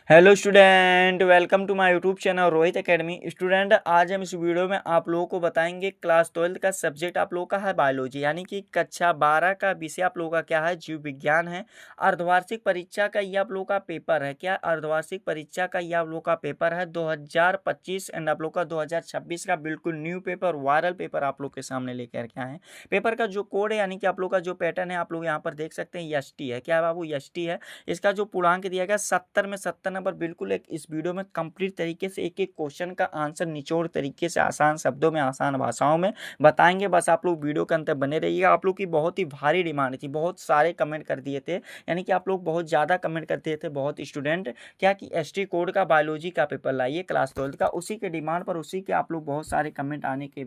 Hello student, welcome to my YouTube channel Rohit academy. Student, आज हम इस वीडियो में आप लोगों को बताएंगे क्लास 12 का सब्जेक्ट आप लोगों का है बायोलॉजी, यानी कि कक्षा 12 का विषय आप लोगों का क्या है, जीव विज्ञान है। अर्धवार्षिक परीक्षा का ये आप लोगों का पेपर है। क्या अर्धवार्षिक परीक्षा का ये आप लोगों का पेपर है 2025 एंड आप लोग का 2026 का बिल्कुल न्यू पेपर, वायरल पेपर आप लोग के सामने लेकर के आए हैं। पेपर का जो कोड है, यानी कि आप लोग का जो पैटर्न है, आप लोग यहाँ पर देख सकते हैं, यष्टि है। क्या है बाबू? यष्टि है। इसका जो पूर्णांक दिया गया 70 में 70 नंबर, बिल्कुल एक इस वीडियो में कंप्लीट तरीके से एक एक क्वेश्चन का आंसर निचोड़ तरीके से आसान शब्दों में, आसान भाषाओं में बताएंगे। बस आप लोग वीडियो के अंत तक बने रहिएगा। आप लोग की बहुत ही भारी डिमांड थी, बहुत सारे कमेंट कर दिए थे, यानी कि आप लोग बहुत ज़्यादा कमेंट करते थे बहुत स्टूडेंट, क्या कि एसटी कोड का बायोलॉजी का पेपर लाइए क्लास 12 का। उसी के डिमांड पर, उसी के आप लोग बहुत सारे कमेंट आने के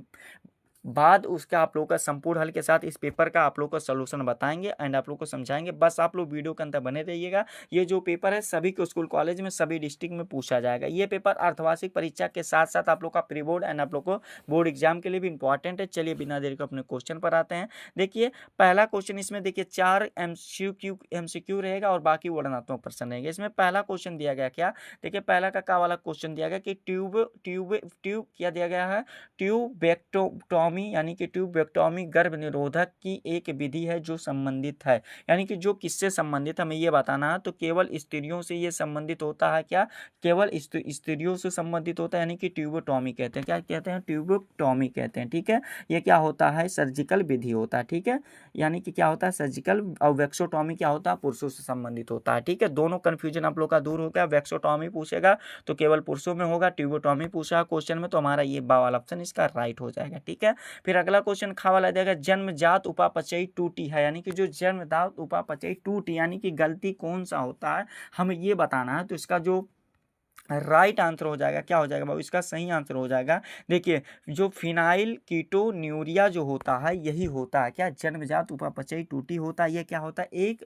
बाद उसका आप लोग का संपूर्ण हल के साथ इस पेपर का आप लोग का सोल्यूशन बताएंगे एंड आप लोग को समझाएंगे। बस आप लोग वीडियो के अंदर बने रहिएगा। ये जो पेपर है सभी के स्कूल कॉलेज में, सभी डिस्ट्रिक्ट में पूछा जाएगा। ये पेपर अर्धवार्षिक परीक्षा के साथ साथ आप लोग का प्री बोर्ड एंड आप लोग को बोर्ड एग्जाम के लिए भी इंपॉर्टेंट है। चलिए बिना देरी को अपने क्वेश्चन पर आते हैं। देखिए पहला क्वेश्चन इसमें, देखिए 4 MCQ रहेगा और बाकी वर्णनात्मक प्रश्न रहेंगे। इसमें पहला क्वेश्चन दिया गया, क्या देखिए पहला का वाला क्वेश्चन दिया गया कि ट्यूब क्या दिया गया है, ट्यूबेक्टोमी, यानी कि ट्यूबेक्टोमी गर्भ निरोधक की एक विधि है जो संबंधित है, यानी कि जो किससे संबंधित हमें ये बताना है। तो केवल स्त्रियों से ये संबंधित होता है। क्या? केवल स्त्रियों से संबंधित होता है, यानी कि ट्यूबोटॉमी कहते हैं। क्या कहते हैं? ट्यूबोटॉमी कहते हैं। ठीक है, ये क्या होता है? सर्जिकल विधि होता है। ठीक है, यानी कि क्या होता है? सर्जिकल। और वैक्सोटॉमी क्या होता है? पुरुषों से संबंधित होता है। ठीक है, दोनों कंफ्यूजन आप लोग का दूर हो गया। वैक्सोटॉमी पूछेगा तो केवल पुरुषों में होगा, ट्यूबोटॉमी पूछा क्वेश्चन में तो हमारा ये बा वाला ऑप्शन इसका राइट हो जाएगा। ठीक है, फिर अगला क्वेश्चन खा वाला देगा, जन्मजात उपापचयी टूटी है, यानी कि जो जन्मजात उपापचयी टूटी, यानी कि गलती कौन सा होता है हमें ये बताना है। तो इसका जो राइट आंसर हो जाएगा, क्या हो जाएगा बाबू? इसका सही आंसर हो जाएगा, देखिए जो फिनाइल कीटोन्यूरिया जो होता है यही होता है। क्या? जन्मजात उपापचयी टूटी होता है। यह क्या होता है? एक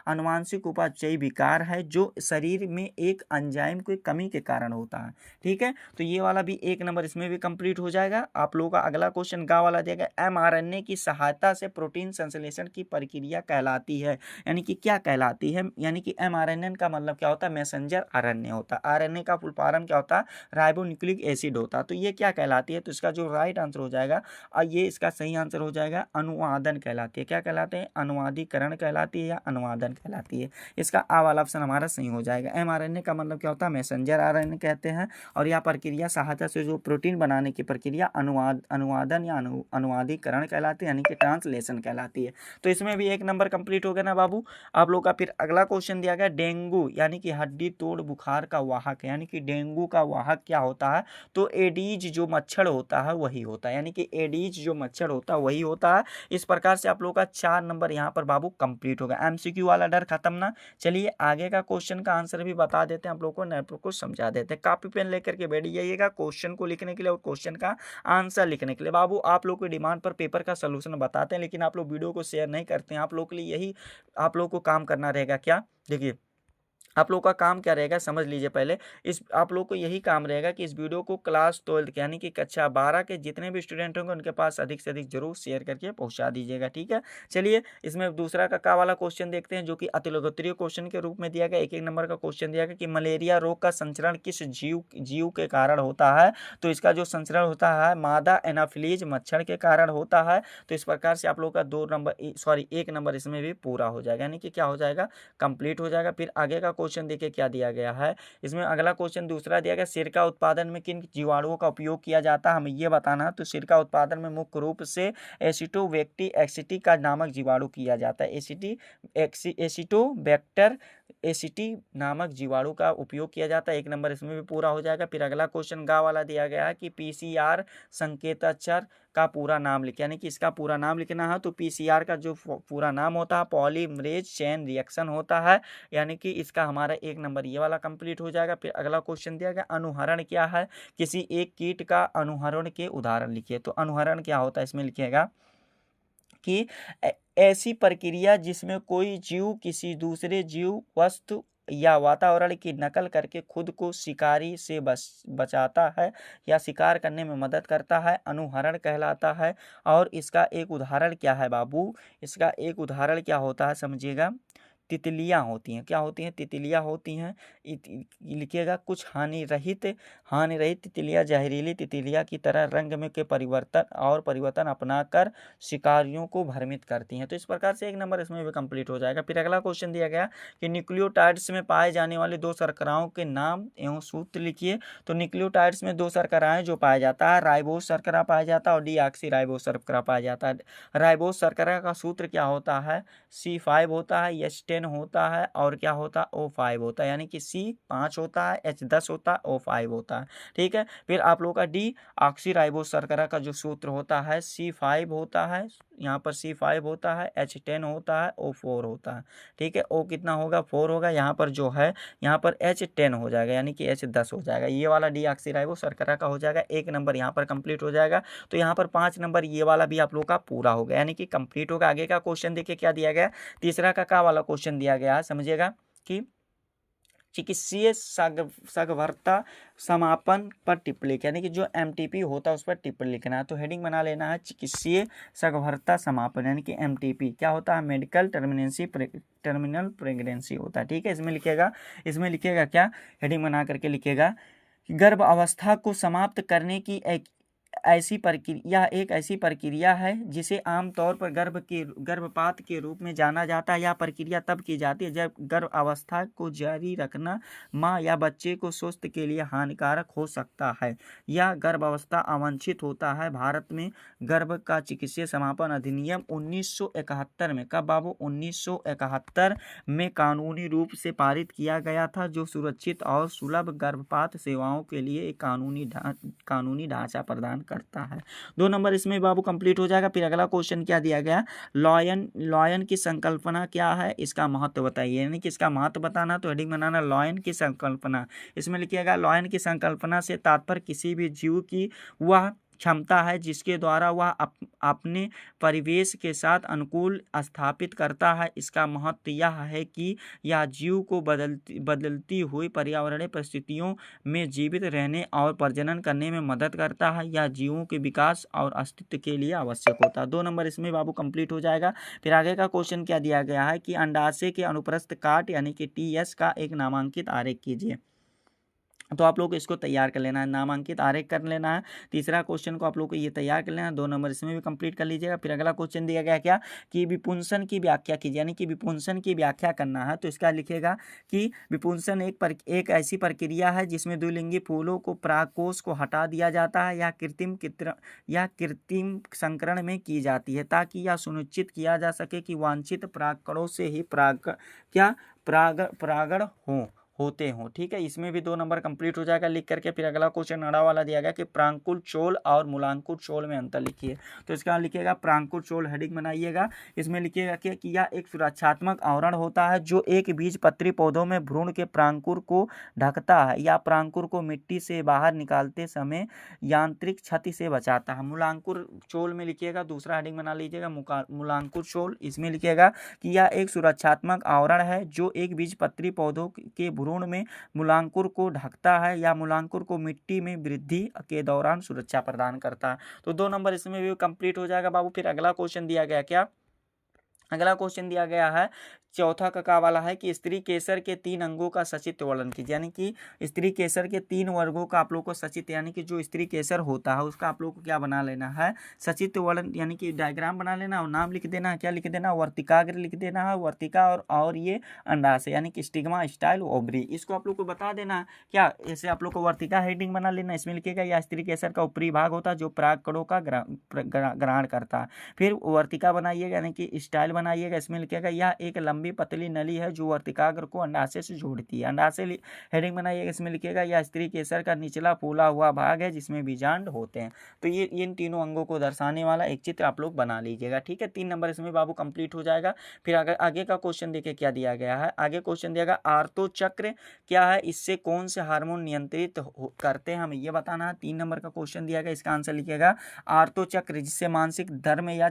अनुवांशिक उपापचयी विकार है जो शरीर में एक एंजाइम की कमी के कारण होता है। ठीक है, तो ये वाला भी 1 नंबर इसमें भी कंप्लीट हो जाएगा। आप लोगों का अगला क्वेश्चन गा वाला देगा, mRNA की सहायता से प्रोटीन संश्लेषण की प्रक्रिया कहलाती है, यानी कि क्या कहलाती है? यानी कि mRNA का मतलब क्या होता है? मैसेंजर आरएनए होता है। आरएनए का फुल फॉर्म क्या होता है? राइबोन्यूक्लिक एसिड होता है। तो ये क्या कहलाती है? तो इसका जो राइट आंसर हो जाएगा, और ये इसका सही आंसर हो जाएगा, अनुवादन कहलाती है। क्या कहलाते हैं? अनुवादीकरण कहलाती है या अनुवादन कहलाती है। इसका आ वाला ऑप्शन हमारा सही हो जाएगा। mRNA का मतलब क्या होता है? मैसेंजर आरएनए कहते हैं। और यह प्रक्रिया सहायता से जो प्रोटीन बनाने की प्रक्रिया अनुवादन या अनुवादीकरण कहलाती है, यानी कि ट्रांसलेशन कहलाती है। तो इसमें भी 1 नंबर कंप्लीट हो गया ना बाबू आप लोग का। फिर अगला क्वेश्चन दिया गया, डेंगू यानी कि हड्डी तोड़ बुखार का वाहक है, यानी कि डेंगू का वाहक क्या होता है? तो एडीज जो मच्छर होता है वही होता है, यानी कि एडीज जो मच्छर होता है वही होता है। इस प्रकार से आप लोग का 4 नंबर यहाँ पर बाबू कंप्लीट होगा। एमसीक्यू वाला डर खत्म ना। चलिए आगे का क्वेश्चन का आंसर भी बता देते हैं आप लोग को, आप लोग को समझा देते हैं। कॉपी पेन लेकर के बैठ जाइएगा क्वेश्चन को लिखने के लिए और क्वेश्चन का आंसर लिखने के लिए। बाबू आप लोग की डिमांड पर पेपर का सोल्यूशन बताते हैं, लेकिन आप लोग वीडियो को शेयर नहीं करते हैं। आप लोग के लिए यही आप लोग को काम करना रहेगा। क्या? देखिए आप लोग का काम क्या रहेगा समझ लीजिए पहले। इस आप लोग को यही काम रहेगा कि इस वीडियो को क्लास 12 के, यानी कि कक्षा 12 के जितने भी स्टूडेंट होंगे उनके पास अधिक से अधिक जरूर शेयर करके पहुंचा दीजिएगा। ठीक है, चलिए इसमें दूसरा का वाला क्वेश्चन देखते हैं, जो कि अतिलोकप्रिय क्वेश्चन के रूप में दिया गया। 1 नंबर का क्वेश्चन दिया गया कि मलेरिया रोग का संचरण किस जीव के कारण होता है? तो इसका जो संचरण होता है मादा एनाफिलीज मच्छर के कारण होता है। तो इस प्रकार से आप लोग का 1 नंबर इसमें भी पूरा हो जाएगा, यानी कि क्या हो जाएगा? कंप्लीट हो जाएगा। फिर आगे का क्वेश्चन देखिए क्या दिया गया है। इसमें अगला क्वेश्चन दूसरा दिया गया, सिरका उत्पादन में किन जीवाणुओं का उपयोग किया जाता है हमें ये बताना है। तो सिरका उत्पादन में मुख्य रूप से एसिटोबैक्टी एक्सिटी का नामक जीवाणु किया जाता है। एसिटोबैक्टर एसिटी नामक जीवाणु का उपयोग किया जाता है। 1 नंबर इसमें भी पूरा हो जाएगा। फिर अगला क्वेश्चन गा वाला दिया गया है कि पीसीआर संकेतचर का पूरा नाम लिखे, यानी कि इसका पूरा नाम लिखना है। तो पीसीआर का जो पूरा नाम होता है पॉलीमरेज चेन रिएक्शन होता है, यानी कि इसका हमारा 1 नंबर ये वाला कंप्लीट हो जाएगा। फिर अगला क्वेश्चन दिया गया, अनुहरण क्या है? किसी एक कीट का अनुहरण के उदाहरण लिखिए। तो अनुहरण क्या होता है इसमें लिखिएगा कि ऐसी प्रक्रिया जिसमें कोई जीव किसी दूसरे जीव, वस्तु या वातावरण की नकल करके खुद को शिकारी से बचाता है या शिकार करने में मदद करता है, अनुहरण कहलाता है। और इसका एक उदाहरण क्या है बाबू? इसका एक उदाहरण क्या होता है समझिएगा तितलियाँ होती हैं। क्या होती हैं? तितलियाँ होती हैं। लिखिएगा कुछ हानि रहित तितलियाँ जहरीली तितलियाँ की तरह रंग में के परिवर्तन अपनाकर शिकारियों को भ्रमित करती हैं। तो इस प्रकार से 1 नंबर इसमें भी कंप्लीट हो जाएगा। फिर अगला क्वेश्चन दिया गया कि न्यूक्लियोटाइड्स में पाए जाने वाले 2 शर्कराओं के नाम एवं सूत्र लिखिए। तो न्यूक्लियोटाइड्स में 2 शर्कराएं जो पाया जाता है, राइबोज शर्करा पाया जाता है और डीऑक्सी राइबोज शर्करा पाया जाता है। राइबोज शर्करा का सूत्र क्या होता है? C5 होता है, H10 होता है और क्या होता है? O5 होता है। यानी कि C5 होता है, H10 होता है, O5 होता है। ठीक है। फिर आप लोगों का डी ऑक्सी राइबोज शर्करा का जो सूत्र होता है C5 होता है, यहाँ पर C5 होता है, H10 होता है, O4 होता है। ठीक है। O कितना होगा? 4 होगा। यहाँ पर जो है यहाँ पर H10 हो जाएगा, यानी कि H10 हो जाएगा। ये वाला डी ऑक्सी राइबोज शर्करा का हो जाएगा। 1 नंबर यहाँ पर कंप्लीट हो जाएगा। तो यहाँ पर 5 नंबर ये वाला भी आप लोग का पूरा हो गया, यानी कि कंप्लीट होगा। आगे का क्वेश्चन देखिए क्या दिया गया। तीसरा का वाला क्वेश्चन दिया गया है, समझिएगा कि चिकित्सीय सगर्भता समापन पर टिप्पणी, यानी कि जो MTP होता है उस पर टिप्पणी लिखना है। तो हेडिंग बना लेना है चिकित्सीय सगर्भता समापन, यानी कि MTP क्या होता है? मेडिकल टर्मिनल प्रेगनेंसी होता है। ठीक है। इसमें लिखिएगा क्या, हेडिंग बना करके लिखिएगा कि गर्भ अवस्था को समाप्त करने की एक ऐसी प्रक्रिया है जिसे आमतौर पर गर्भपात के रूप में जाना जाता है। यह प्रक्रिया तब की जाती है जब गर्भ अवस्था को जारी रखना माँ या बच्चे को स्वास्थ्य के लिए हानिकारक हो सकता है। यह गर्भ अवस्था अवांछित होता है। भारत में गर्भ का चिकित्सीय समापन अधिनियम 1971 में, कब बाबू? 1971 में कानूनी रूप से पारित किया गया था, जो सुरक्षित और सुलभ गर्भपात सेवाओं के लिए एक कानूनी ढांचा प्रदान करता है। 2 नंबर इसमें बाबू कंप्लीट हो जाएगा। फिर अगला क्वेश्चन क्या दिया गया? लॉयन की संकल्पना क्या है? इसका महत्व बताइए, यानी कि इसका महत्व बताना। तो हेडिंग बनाना लॉयन की संकल्पना। इसमें लिखिएगा लॉयन की संकल्पना से तात्पर्य किसी भी जीव की वह क्षमता है जिसके द्वारा वह अपने परिवेश के साथ अनुकूल स्थापित करता है। इसका महत्व यह है कि यह जीव को बदलती हुई पर्यावरणीय परिस्थितियों में जीवित रहने और प्रजनन करने में मदद करता है। यह जीवों के विकास और अस्तित्व के लिए आवश्यक होता है। 2 नंबर इसमें बाबू कंप्लीट हो जाएगा। फिर आगे का क्वेश्चन क्या दिया गया है कि अंडाशय के अनुप्रस्थ काट यानी कि TS का एक नामांकित आरेख कीजिए। तो आप लोग को इसको तैयार कर लेना है, नामांकित आरेख कर लेना है। तीसरा क्वेश्चन को आप लोग को ये तैयार कर लेना है। 2 नंबर इसमें भी कंप्लीट कर लीजिएगा। फिर अगला क्वेश्चन दिया गया क्या कि विपुंसन की व्याख्या कीजिए, यानी कि विपुंसन की व्याख्या करना है। तो इसका लिखेगा कि विपुंसन एक ऐसी प्रक्रिया है जिसमें द्विलिंगी फूलों को परागकोश को हटा दिया जाता है। यह कृत्रिम संकरण में की जाती है ताकि यह सुनिश्चित किया जा सके कि वांछित परागकणों से ही परागण होते हों। ठीक है। इसमें भी 2 नंबर कंप्लीट हो जाएगा लिख करके। फिर अगला क्वेश्चन अड़ा वाला दिया गया कि प्रांकुल चोल और मूलांकुर चोल में अंतर लिखिए। तो इसका लिखिएगा प्रांकुल चोल, हेडिंग बनाइएगा। इसमें लिखिएगा कि यह एक सुरक्षात्मक आवरण होता है जो एक बीजपत्री पौधों में भ्रूण के प्रांकुर को ढकता है या प्रांकुर को मिट्टी से बाहर निकालते समय यांत्रिक क्षति से बचाता है। मूलांकुर चोल में लिखिएगा, दूसरा हेडिंग बना लीजिएगा मूलांकुर चोल। इसमें लिखिएगा कि यह एक सुरक्षात्मक आवरण है जो एक बीजपत्री पौधों के भ्रूण में मूलांकुर को ढकता है या मूलांकुर को मिट्टी में वृद्धि के दौरान सुरक्षा प्रदान करता है। तो 2 नंबर इसमें भी कंप्लीट हो जाएगा बाबू। फिर अगला क्वेश्चन दिया गया क्या? अगला क्वेश्चन दिया गया है चौथा का वाला है कि स्त्री केसर के 3 अंगों का सचित्र वर्णन कीजिए, यानी कि स्त्री केसर के 3 वर्गों का आप लोग को सचित्र, यानी कि जो स्त्री केसर होता है उसका आप लोग को क्या बना लेना है? सचित्र वर्णन, यानी कि डायग्राम बना लेना और नाम लिख देना है। क्या लिख देना? वर्तिकाग्र लिख देना है। वर्तिका और ये अंडाशय, यानी कि स्टिग्मा, स्टाइल, ओवरी, इसको आप लोग को बता देना है। क्या ऐसे आप लोग को वर्तिका हेडिंग बना लेना। इसमें लिखिएगा यह स्त्री केसर का ऊपरी भाग होता है जो परागकणों का ग्रहण करता है। फिर वर्तिका बनाइएगा, यानी कि स्टाइल बनाइएगा। इसमें लिखिएगा यह एक लंबी पतली नली है जो वर्तिकाग्र को अंडाशय से जोड़ती है। अंडाशय हेडिंग बनाइएगा। इसमें लिखिएगा यह स्त्री केसर का निचला फूला हुआ भाग है जिसमें बीजांड होते हैं। तो ये इन तीनों अंगों को दर्शाने वाला एक चित्र आप लोग बना लीजिएगा। ठीक है। 3 नंबर इसमें बाबू कंप्लीट हो जाएगा। फिर अगर आगे का क्वेश्चन देखिए क्या दिया गया है। आगे क्वेश्चन दिया गया आर्तो चक्र क्या है, इससे कौन से हार्मोन नियंत्रित करते हैं, हमें ये बताना है। 3 नंबर का क्वेश्चन दिया गया, इसका आंसर लिखिएगा आर्तो चक्र, जिससे मानसिक धर्म या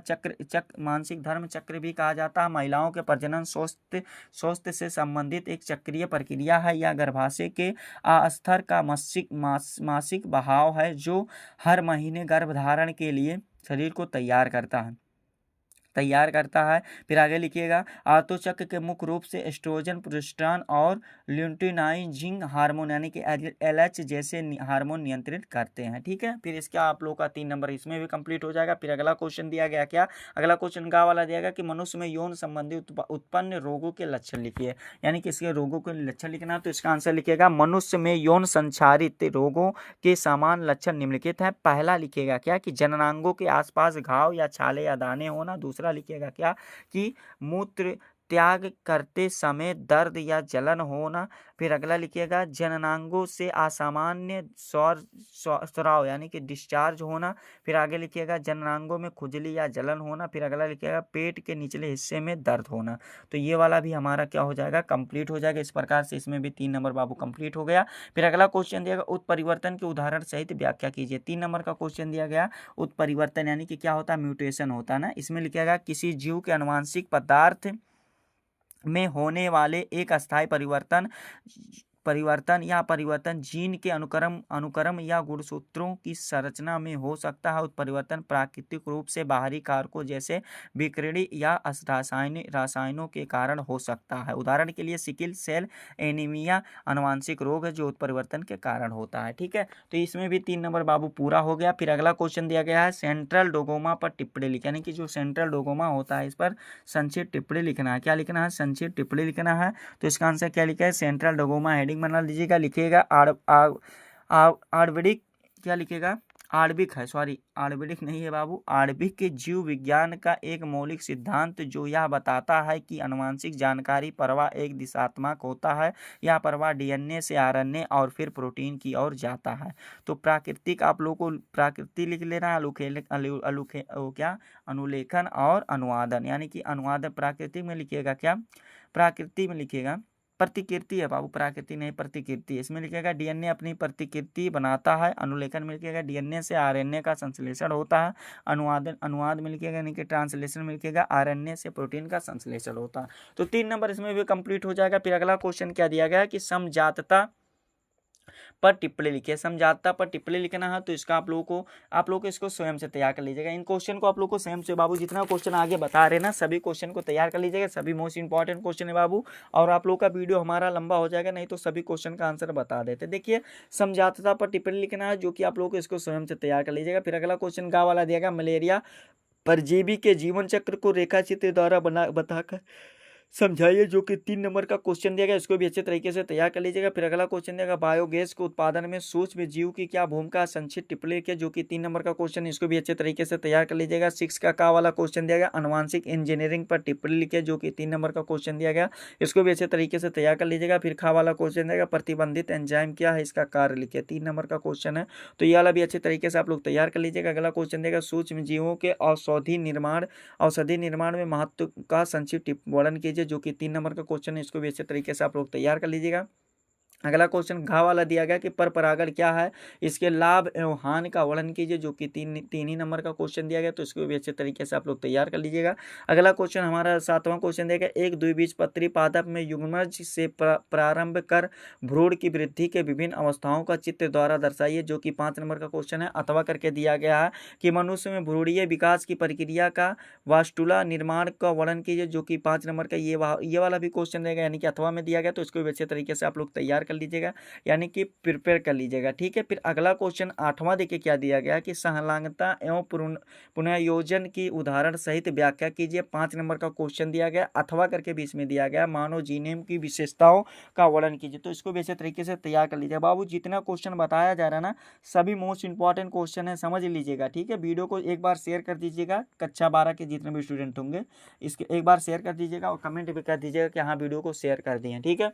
मानसिक धर्म चक्र भी कहा जाता है। महिलाओं के प्रजनन स्वास्थ्य से संबंधित एक चक्रीय प्रक्रिया है। यह गर्भाशय के अस्तर का मासिक बहाव है जो हर महीने गर्भधारण के लिए शरीर को तैयार करता है। तैयार करता है। फिर आगे लिखिएगा आर्तोचक्र के मुख्य रूप से एस्ट्रोजन, प्रोजेस्टेरॉन और ल्यूटिनाइजिंग हार्मोन यानी कि LH जैसे हार्मोन नियंत्रित करते हैं। ठीक है, फिर इसका आप लोग का 3 नंबर इसमें भी कंप्लीट हो जाएगा। फिर अगला क्वेश्चन दिया गया क्या, अगला क्वेश्चन गा वाला दिया गया कि मनुष्य में यौन संबंधी उत्पन्न रोगों के लक्षण लिखिए, यानी कि इसके रोगों के लक्षण लिखना। तो इसका आंसर लिखिएगा मनुष्य में यौन संचारित रोगों के समान लक्षण निम्नलिखित हैं। पहला लिखिएगा क्या कि जननांगों के आसपास घाव या छाले या दाने होना। दूसरा लिखिएगा क्या कि मूत्र त्याग करते समय दर्द या जलन होना। फिर अगला लिखिएगा जननांगों से असामान्य स्राव यानी कि डिस्चार्ज होना। फिर आगे लिखिएगा जननांगों में खुजली या जलन होना। फिर अगला लिखिएगा पेट के निचले हिस्से में दर्द होना। तो ये वाला भी हमारा क्या हो जाएगा, कंप्लीट हो जाएगा। इस प्रकार से इसमें भी 3 नंबर बाबू कंप्लीट हो गया। फिर अगला क्वेश्चन दिया गया उत्परिवर्तन के उदाहरण सहित व्याख्या कीजिए। 3 नंबर का क्वेश्चन दिया गया उत्परिवर्तन यानी कि क्या होता है, म्यूटेशन होता है ना। इसमें लिखिएगा किसी जीव के आनुवंशिक पदार्थ में होने वाले एक अस्थायी परिवर्तन या परिवर्तन जीन के अनुक्रम या गुणसूत्रों की संरचना में हो सकता है। उत्परिवर्तन प्राकृतिक रूप से बाहरी कारकों जैसे विकिरण या रसायनों के कारण हो सकता है। उदाहरण के लिए सिकल सेल एनीमिया आनुवंशिक रोग है जो उत्परिवर्तन के कारण होता है। ठीक है, तो इसमें भी 3 नंबर बाबू पूरा हो गया। फिर अगला क्वेश्चन दिया गया है सेंट्रल डोगोमा पर टिप्पणी लिखें, यानी कि जो सेंट्रल डोगोमा होता है इस पर संक्षिप्त टिप्पणी लिखना है। क्या लिखना है, संक्षिप्त टिप्पणी लिखना है। तो इसका आंसर क्या लिखा है, सेंट्रल डोगोमा हेडिंग बना लीजिएगा। लिखिएगा आणविक, क्या लिखिएगा, आणविक है, सॉरी आणविक नहीं है बाबू, आणविक के जीव विज्ञान का एक मौलिक सिद्धांत जो यह बताता है कि आनुवंशिक जानकारी प्रवाह एक दिशात्मक होता है। यह प्रवाह DNA से RNA और फिर प्रोटीन की ओर जाता है। तो प्राकृतिक आप लोग को प्राकृति लिख लेना है, क्या अनुलेखन और अनुवादन, यानी कि अनुवादन प्राकृतिक में लिखिएगा क्या, प्राकृति में लिखिएगा प्रतिकृति है बाबू, प्राकृति नहीं प्रतिकृति। इसमें लिखेगा DNA अपनी प्रतिकृति बनाता है। अनुलेखन में लिखेगा DNA से RNA का संश्लेषण होता है। अनुवाद में लिखेगा यानी कि ट्रांसलेशन में लिखेगा RNA से प्रोटीन का संश्लेषण होता है। तो 3 नंबर इसमें भी कंप्लीट हो जाएगा। फिर अगला क्वेश्चन क्या दिया गया कि समजातता पर टिप्पणी लिखिए। समझाता पर टिप्पणी लिखना है। तो इसका आप लोग को इसको स्वयं से तैयार कर लीजिएगा। इन क्वेश्चन को आप लोग को स्वयं से बाबू जितना क्वेश्चन आगे बता रहे ना सभी क्वेश्चन को तैयार कर लीजिएगा। सभी मोस्ट इंपॉर्टेंट क्वेश्चन है बाबू, और आप लोग का वीडियो हमारा लंबा हो जाएगा, नहीं तो सभी क्वेश्चन का आंसर बता देते। देखिए समझाता पर टिप्पणी लिखना है जो कि आप लोग को इसको स्वयं से तैयार कर लीजिएगा। फिर अगला क्वेश्चन गा वाला दिया गया मलेरिया परजीवी के जीवन चक्र को रेखाचित्र द्वारा बताकर समझाइए, जो कि 3 नंबर का क्वेश्चन दिया गया। इसको भी अच्छे तरीके से तैयार कर लीजिएगा। फिर अगला क्वेश्चन दिया गया बायोगैस के उत्पादन में सूक्ष्म जीव की क्या भूमिका, संक्षिप्त टिप्पणी के, जो कि 3 नंबर का क्वेश्चन है। इसको भी अच्छे तरीके से तैयार कर लीजिएगा। 6 का वाला क्वेश्चन दिया गया आनुवंशिक इंजीनियरिंग पर टिप्पणी लिखे, जो कि 3 नंबर का क्वेश्चन दिया गया। इसको भी अच्छे तरीके से तैयार कर लीजिएगा। फिर खा वाला क्वेश्चन दिया गया प्रतिबंधित एंजाइम क्या है, इसका कार्य लिखे, 3 नंबर का क्वेश्चन है। तो ये वाला भी अच्छे तरीके से आप लोग तैयार कर लीजिएगा। अगला क्वेश्चन देगा सूक्ष्म जीवों के औषधि निर्माण में महत्व का संक्षिप्त वर्णन कीजिए, जो कि 3 नंबर का क्वेश्चन है। इसको भी अच्छे तरीके से आप लोग तैयार कर लीजिएगा। अगला क्वेश्चन घा वाला दिया गया कि पर परागण क्या है, इसके लाभ एवं हानि का वर्णन कीजिए, जो कि तीन ही नंबर का क्वेश्चन दिया गया। तो इसको भी अच्छे तरीके से आप लोग तैयार कर लीजिएगा। अगला क्वेश्चन हमारा 7वां क्वेश्चन दिया गया एक द्विबीजपत्री पादप में युग्मज से प्रारंभ कर भ्रूण की वृद्धि के विभिन्न अवस्थाओं का चित्र द्वारा दर्शाइए, जो कि 5 नंबर का क्वेश्चन है। अथवा करके दिया गया है कि मनुष्य में भ्रूणीय विकास की प्रक्रिया का वास्तुला निर्माण का वर्णन कीजिए, जो कि 5 नंबर का ये वाला भी क्वेश्चन रहेगा, यानी कि अथवा में दिया गया। तो इसको भी अच्छे तरीके से आप लोग तैयार कर लीजिएगा, यानी कि प्रिपेयर कर लीजिएगा। ठीक है, फिर अगला क्वेश्चन 8वां देखिए क्या दिया गया कि संलग्नता एवं पुनर्योजन की उदाहरण सहित व्याख्या कीजिए, 5 नंबर का क्वेश्चन दिया गया। अथवा करके बीच में दिया गया मानव जीनोम की विशेषताओं का वर्णन कीजिए। तो इसको भी अच्छे तरीके से तैयार कर लीजिए बाबू। जितना क्वेश्चन बताया जा रहा है ना सभी मोस्ट इंपॉर्टेंट क्वेश्चन है, समझ लीजिएगा। ठीक है, वीडियो को एक बार शेयर कर दीजिएगा, कक्षा 12 के जितने भी स्टूडेंट होंगे इसके एक बार शेयर कर दीजिएगा और कमेंट भी कर दीजिएगा कि हाँ वीडियो को शेयर कर दिए। ठीक है,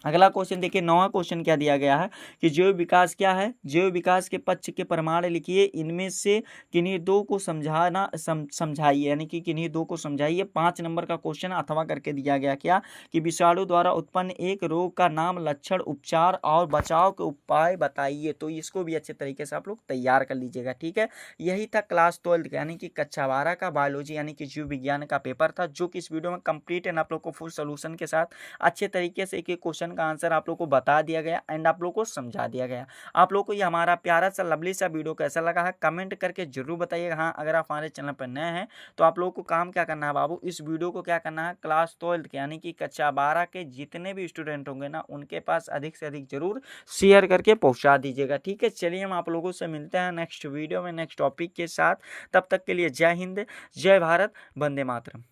अगला क्वेश्चन देखिए 9वां क्वेश्चन क्या दिया गया है कि जैव विकास क्या है, जैव विकास के पक्ष के प्रमाण लिखिए, इनमें से किन्हीं दो को समझाइए, यानी कि किन्हीं दो को समझाइए। 5 नंबर का क्वेश्चन अथवा करके दिया गया क्या कि विषाणु द्वारा उत्पन्न एक रोग का नाम, लक्षण, उपचार और बचाव के उपाय बताइए। तो इसको भी अच्छे तरीके से आप लोग तैयार कर लीजिएगा। ठीक है, यही था क्लास 12 यानी कि कक्षा 12 का बायोलॉजी यानी कि जीव विज्ञान का पेपर था, जो कि इस वीडियो में कंप्लीट एंड आप लोग को फुल सोल्यूशन के साथ अच्छे तरीके से एक एक क्वेश्चन क्वेश्चन का आंसर आप लोग को बता दिया गया एंड आप लोग को समझा दिया गया। आप लोग को ये हमारा प्यारा सा लवली सा वीडियो कैसा लगा है कमेंट करके जरूर बताइएगा। हाँ, अगर आप हमारे चैनल पर नए हैं तो आप लोग को काम क्या करना है बाबू, इस वीडियो को क्या करना है क्लास 12 के यानी कि कक्षा 12 के जितने भी स्टूडेंट होंगे ना उनके पास अधिक से अधिक जरूर शेयर करके पहुंचा दीजिएगा। ठीक है, चलिए हम आप लोगों से मिलते हैं नेक्स्ट वीडियो में नेक्स्ट टॉपिक के साथ। तब तक के लिए जय हिंद, जय भारत, वंदे मातरम।